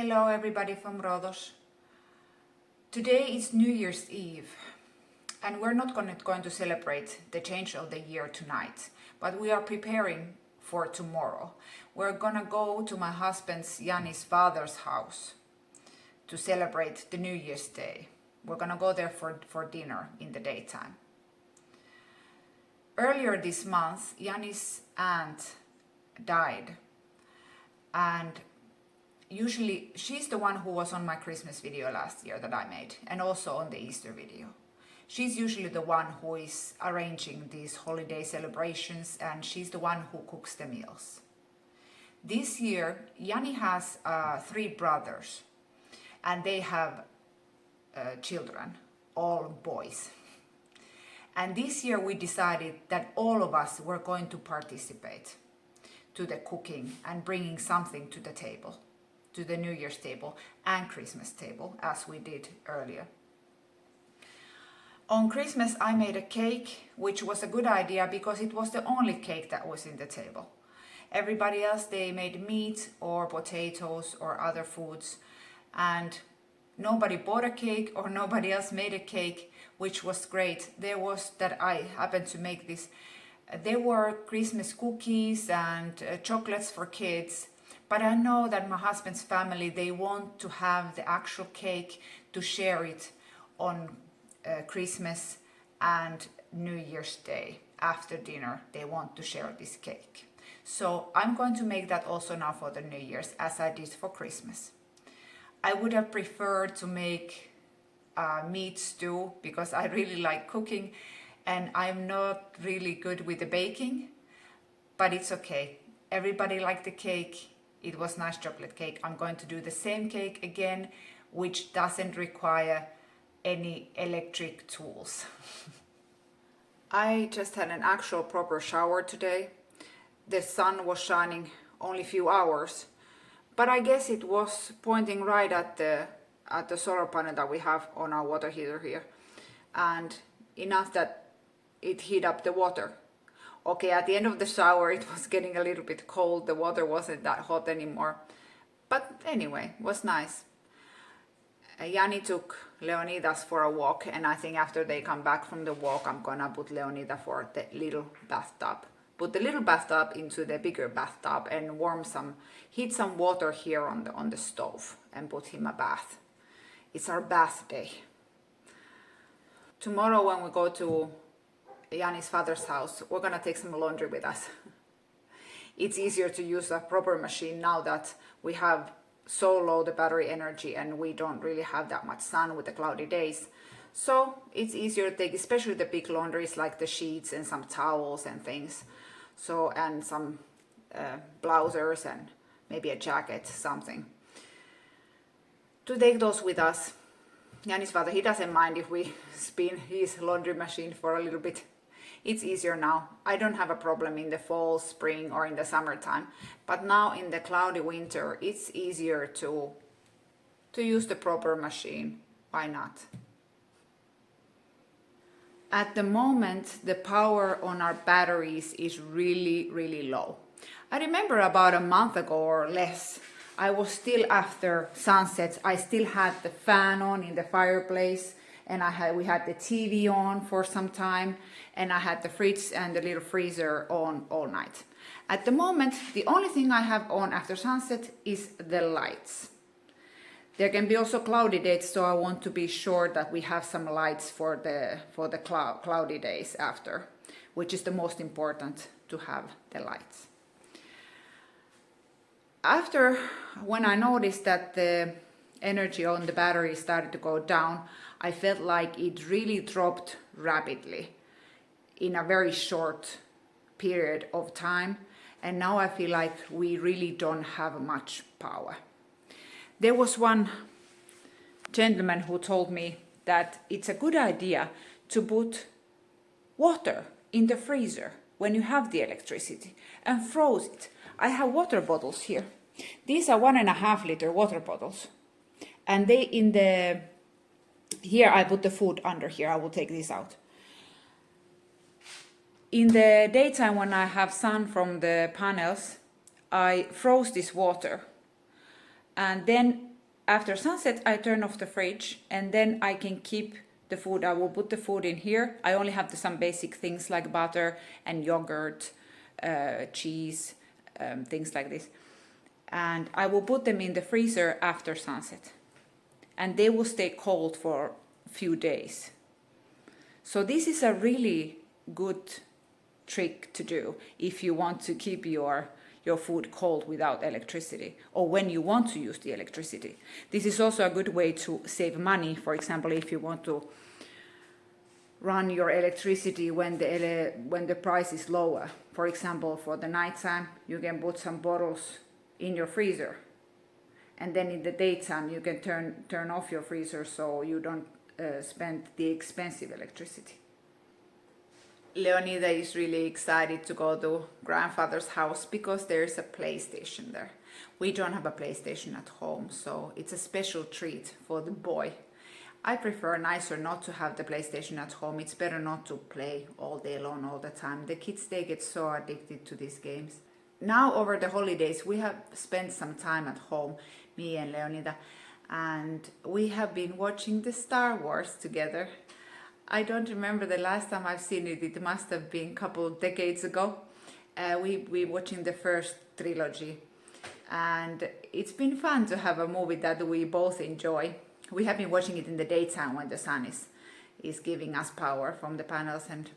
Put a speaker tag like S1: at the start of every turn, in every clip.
S1: Hello everybody from Rhodes. Today is New Year's Eve and we're not going to celebrate the change of the year tonight, but we are preparing for tomorrow. We're gonna go to my husband's Yanni's father's house to celebrate the New Year's Day. We're gonna go there for dinner in the daytime. Earlier this month, Yanni's aunt died, and usually she's the one who was on my Christmas video last year that I made, and also on the Easter video. She's usually the one who is arranging these holiday celebrations, and she's the one who cooks the meals. This year, Yanni has 3 brothers, and they have children, all boys. And this year we decided that all of us were going to participate to the cooking and bringing something to the table, to the New Year's table and Christmas table, as we did earlier. On Christmas I made a cake, which was a good idea because it was the only cake that was in the table. Everybody else, they made meat or potatoes or other foods, and nobody bought a cake or nobody else made a cake, which was great. There was that I happened to make this. There were Christmas cookies and chocolates for kids. But I know that my husband's family, they want to have the actual cake to share it on Christmas and New Year's Day. After dinner, they want to share this cake. So I'm going to make that also now for the New Year's, as I did for Christmas. I would have preferred to make meat stew because I really like cooking and I'm not really good with the baking, but it's okay. Everybody liked the cake. It was nice chocolate cake. I'm going to do the same cake again, which doesn't require any electric tools. I just had an actual proper shower today. The sun was shining only a few hours, but I guess it was pointing right at the solar panel that we have on our water heater here, and enough that it heat up the water. Okay, at the end of the shower it was getting a little bit cold, the water wasn't that hot anymore, but anyway, it was nice. Yanni took Leonidas for a walk, and I think after they come back from the walk I'm gonna put Leonida for the little bathtub. Put the little bathtub into the bigger bathtub and heat some water here on the stove and put him a bath. It's our bath day. Tomorrow when we go to Yanni's father's house, we're gonna take some laundry with us. It's easier to use a proper machine now that we have so low the battery energy and we don't really have that much sun with the cloudy days. So it's easier to take, especially the big laundries like the sheets and some towels and things. So, and some blousers and maybe a jacket, something. To take those with us. Yanni's father, he doesn't mind if we spin his laundry machine for a little bit. It's easier now. I don't have a problem in the fall, spring, or in the summertime. But now in the cloudy winter, it's easier to use the proper machine. Why not? At the moment, the power on our batteries is really, really low. I remember about a month ago or less, I was still after sunset. I still had the fan on in the fireplace, and we had the TV on for some time, and I had the fridge and the little freezer on all night. At the moment, the only thing I have on after sunset is the lights. There can be also cloudy days, so I want to be sure that we have some lights for the cloudy days after, which is the most important, to have the lights. After, when I noticed that the energy on the battery started to go down, I felt like it really dropped rapidly in a very short period of time, and now I feel like we really don't have much power. There was one gentleman who told me that it's a good idea to put water in the freezer when you have the electricity and froze it. I have water bottles here. These are 1.5 liter water bottles. And here I put the food under here. I will take this out. In the daytime when I have sun from the panels, I froze this water. And then after sunset, I turn off the fridge, and then I can keep the food. I will put the food in here. I only have some basic things like butter and yogurt, cheese, things like this. And I will put them in the freezer after sunset. And they will stay cold for a few days. So this is a really good trick to do if you want to keep your food cold without electricity, or when you want to use the electricity. This is also a good way to save money. For example, if you want to run your electricity when the price is lower. For example, for the nighttime, you can put some bottles in your freezer, and then in the daytime you can turn off your freezer so you don't spend the expensive electricity. Leonida is really excited to go to grandfather's house because there's a PlayStation there. We don't have a PlayStation at home, so it's a special treat for the boy. I prefer nicer not to have the PlayStation at home. It's better not to play all day long all the time. The kids, they get so addicted to these games. Now over the holidays we have spent some time at home, me and Leonida, and we have been watching the Star Wars together. I don't remember the last time I've seen it. It must have been a couple of decades ago. We watching the first trilogy, and it's been fun to have a movie that we both enjoy. We have been watching it in the daytime when the sun is giving us power from the panels, and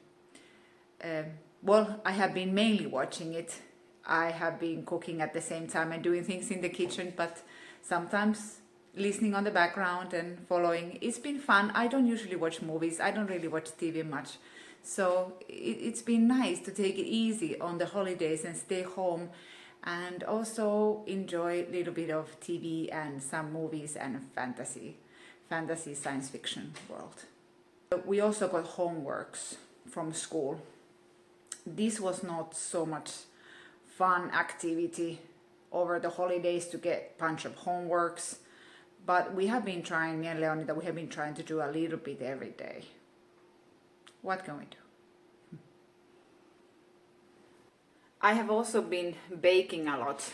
S1: well, I have been mainly watching it. I have been cooking at the same time and doing things in the kitchen, but sometimes listening on the background and following. It's been fun. I don't usually watch movies. I don't really watch TV much. So it's been nice to take it easy on the holidays and stay home and also enjoy a little bit of TV and some movies and fantasy science fiction world. We also got homeworks from school. This was not so much fun activity over the holidays to get a bunch of homeworks, but we have been trying, me and Leonida, we have been trying to do a little bit every day. What can we do? I have also been baking a lot.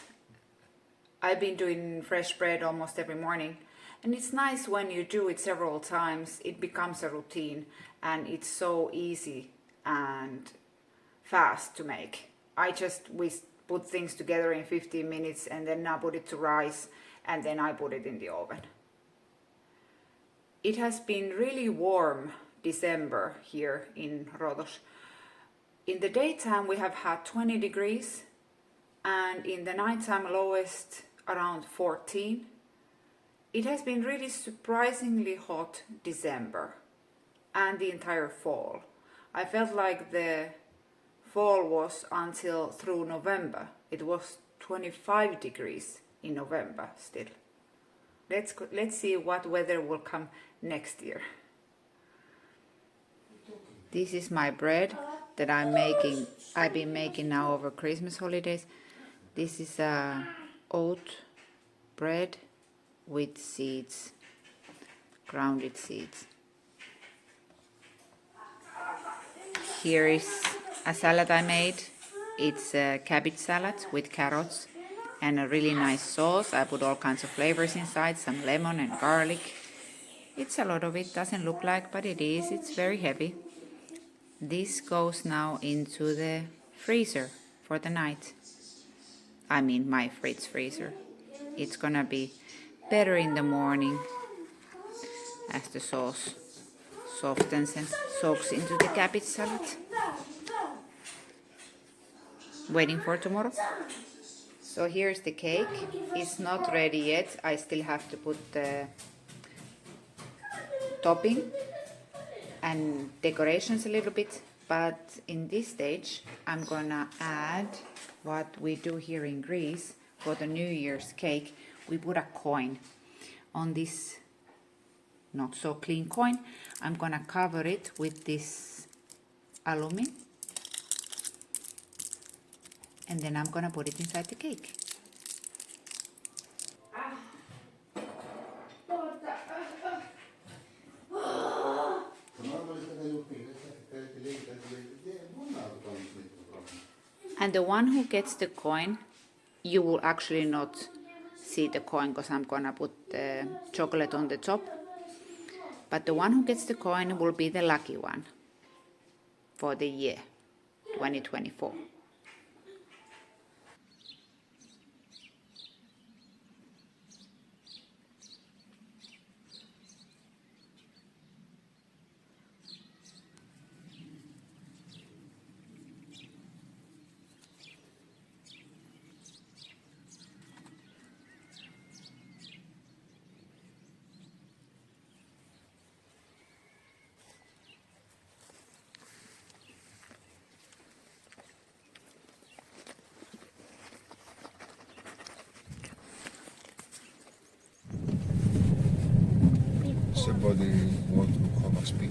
S1: I've been doing fresh bread almost every morning, and it's nice when you do it several times. It becomes a routine, and it's so easy and fast to make. We put things together in 15 minutes, and then I put it to rise, and then I put it in the oven. It has been really warm December here in Rhodes. In the daytime we have had 20 degrees, and in the nighttime lowest around 14. It has been really surprisingly hot December and the entire fall. I felt like the fall was until through November. It was 25 degrees in November still. Let's see what weather will come next year. This is my bread that I've been making now over Christmas holidays. This is oat bread with seeds, grounded seeds. Here is a salad I made. It's a cabbage salad with carrots and a really nice sauce. I put all kinds of flavors inside, some lemon and garlic. It's a lot of it, doesn't look like, but it is. It's very heavy. This goes now into the freezer for the night. I mean my fridge freezer. It's gonna be better in the morning as the sauce softens and soaks into the cabbage salad. Waiting for tomorrow. So here's the cake. It's not ready yet. I still have to put the topping and decorations a little bit, but in this stage I'm gonna add what we do here in Greece for the New Year's cake. We put a coin on this not so clean coin. I'm gonna cover it with this aluminum, and then I'm gonna put it inside the cake. And the one who gets the coin, you will actually not see the coin because I'm gonna put the chocolate on the top. But the one who gets the coin will be the lucky one for the year 2024.
S2: Somebody want to come and speak.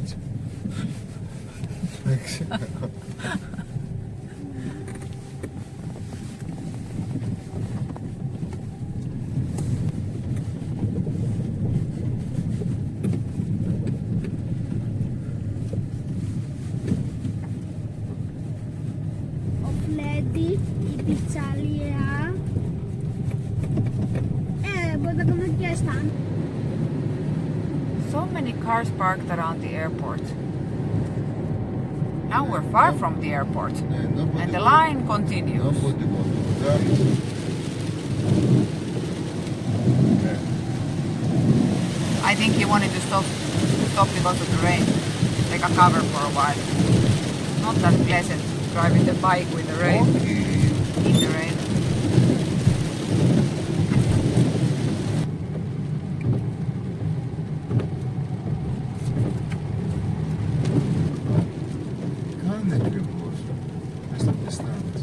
S3: Lady, η πιτσαρία. Μπορείτε να κάνουμε και stand.
S1: So many cars parked around the airport. Now we're far from the airport, and the line continues.
S2: Nobody want to go there.
S1: I think he wanted to stop because of the rain, take a cover for a while. Not that pleasant driving the bike with the rain, in the rain.
S2: Κάνε ακριβώς. Μες στα πιστάνες.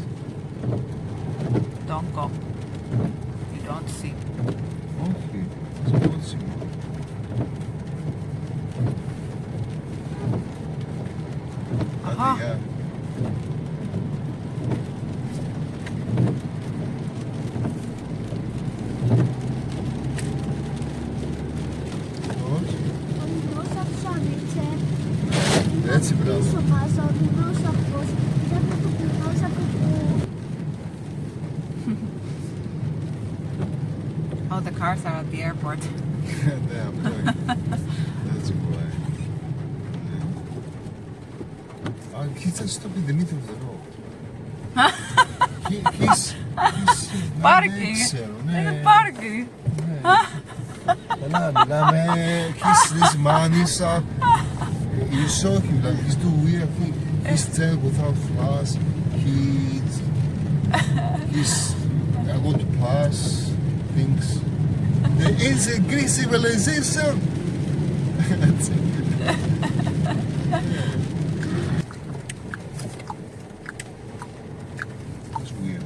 S1: Don't go. You don't see.
S2: Όχι, σε πρώτη σημείο.
S1: Aha.
S2: Άντε, γεια. Όχι.
S3: Ο μικρός αυτός άνοιξε.
S2: Έτσι, μπράβο.
S3: Πίσω μας, ο μικρός αυτός. Ήταν το μικρός από που...
S1: Oh, the cars are at the airport.
S2: Ναι, αυτό είναι. That's why. Α, κοίτα στο Δημήτρη εδώ. He's
S1: Parking.
S2: Δεν ξέρω,
S1: Είναι
S2: ναι.
S1: parking.
S2: Καλά, μιλάμε. This man is you saw him, like he's too weird. He's there without flash. He's I want to pass things. There is a Greek civilization. That's it. That's weird.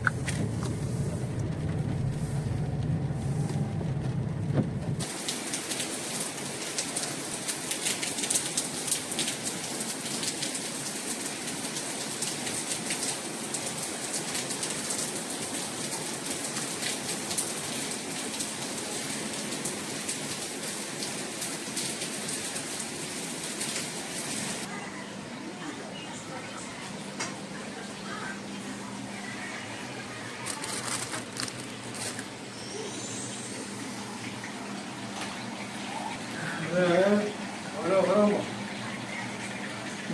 S4: Ωραίο δρόμο.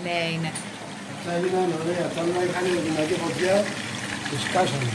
S1: Ναι, είναι.
S4: Αυτά έγιναν ωραία. Τώρα να είχαν δυνατή φωτιά, τους σκάσανε.